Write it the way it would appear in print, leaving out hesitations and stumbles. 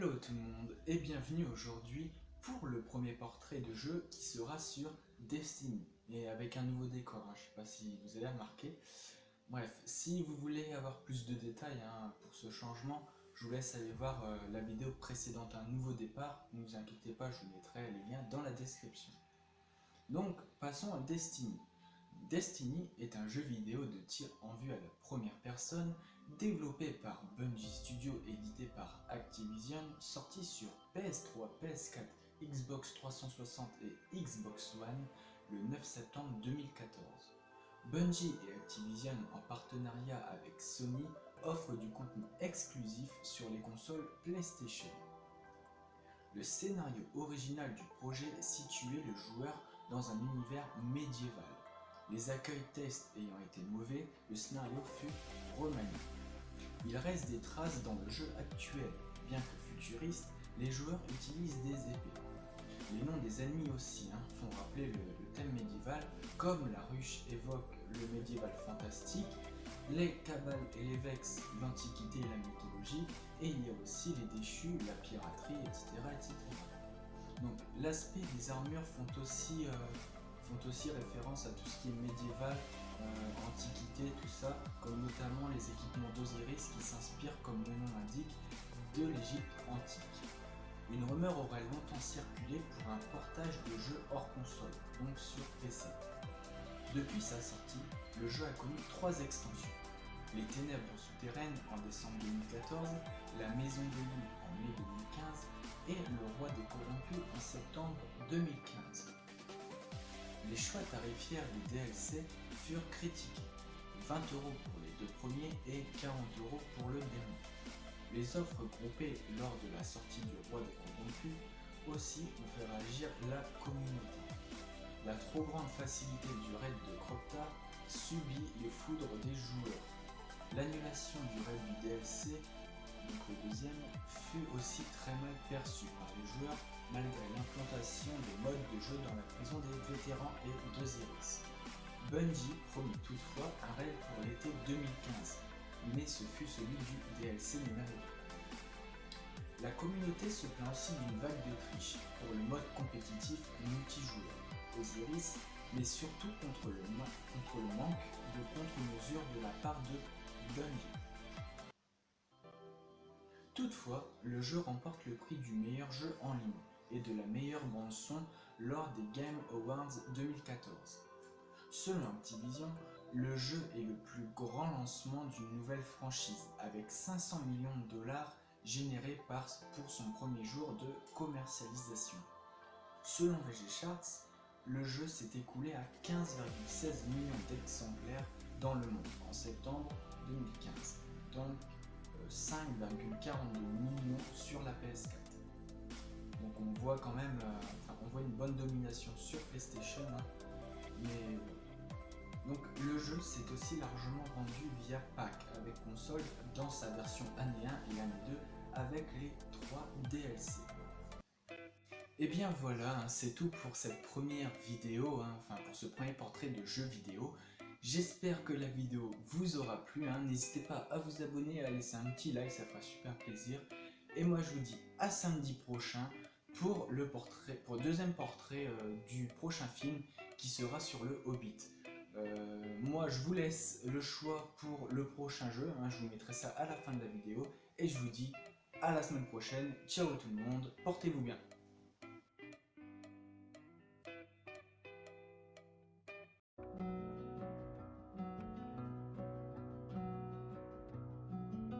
Hello tout le monde et bienvenue aujourd'hui pour le premier portrait de jeu qui sera sur Destiny et avec un nouveau décor, je sais pas si vous avez remarqué. Bref, si vous voulez avoir plus de détails pour ce changement, je vous laisse aller voir la vidéo précédente, un nouveau départ, ne vous inquiétez pas, je vous mettrai les liens dans la description. Donc passons à Destiny. Destiny est un jeu vidéo de tir en vue à la première personne, développé par Bungie Studio, édité par Activision, sorti sur PS3, PS4, Xbox 360 et Xbox One le 9 septembre 2014. Bungie et Activision, en partenariat avec Sony, offrent du contenu exclusif sur les consoles PlayStation. Le scénario original du projet situait le joueur dans un univers médiéval. Les accueils tests ayant été mauvais, le scénario fut remanié. Il reste des traces dans le jeu actuel. Bien que futuriste, les joueurs utilisent des épées. Les noms des ennemis aussi font rappeler le thème médiéval, comme la ruche évoque le médiéval fantastique, les cabales et les vex, l'antiquité et la mythologie, et il y a aussi les déchus, la piraterie, etc. etc. Donc l'aspect des armures font aussi référence à tout ce qui est médiéval, antiquité, tout ça, comme notamment les équipements d'Osiris qui s'inspirent, comme le nom l'indique, de l'Égypte antique. Une rumeur aurait longtemps circulé pour un portage de jeu hors console, donc sur PC. Depuis sa sortie, le jeu a connu 3 extensions. Les Ténèbres souterraines en décembre 2014, La Maison de Loup en mai 2015 et Le Roi des Corrompus en septembre 2015. Les choix tarifaires des DLC furent critiqués, 20 € pour les deux premiers et 40 € pour le dernier. Les offres groupées lors de la sortie du Roi des Corrompus aussi ont fait réagir la communauté. La trop grande facilité du raid de Crocta subit les foudres des joueurs. L'annulation du raid du DLC, donc le deuxième, fut aussi très mal perçue par les joueurs malgré l'implantation des modes de jeu dans la prison des vétérans et d'Osiris. Bungie promit toutefois un raid pour l'été 2015, mais ce fut celui du DLC numéro 2. La communauté se plaint aussi d'une vague de triche pour le mode compétitif multijoueur Osiris, mais surtout contre le manque de contre-mesures de la part de Bungie. Toutefois, le jeu remporte le prix du meilleur jeu en ligne et de la meilleure bande-son lors des Game Awards 2014. Selon Activision, le jeu est le plus grand lancement d'une nouvelle franchise, avec 500 millions de dollars générés pour son premier jour de commercialisation. Selon VG Charts, le jeu s'est écoulé à 15,16 millions d'exemplaires dans le monde en septembre 2015, donc 5,42 millions sur la PS4. Donc on voit quand même, on voit une bonne domination sur PlayStation, mais donc le jeu s'est aussi largement vendu via pack avec console dans sa version année 1 et année 2 avec les 3 DLC. Et bien voilà, c'est tout pour cette première vidéo, pour ce premier portrait de jeu vidéo. J'espère que la vidéo vous aura plu, n'hésitez pas à vous abonner, à laisser un petit like, ça fera super plaisir. Et moi je vous dis à samedi prochain pour le deuxième portrait du prochain film qui sera sur le Hobbit. Moi je vous laisse le choix pour le prochain jeu, je vous mettrai ça à la fin de la vidéo et je vous dis à la semaine prochaine, ciao tout le monde, portez-vous bien.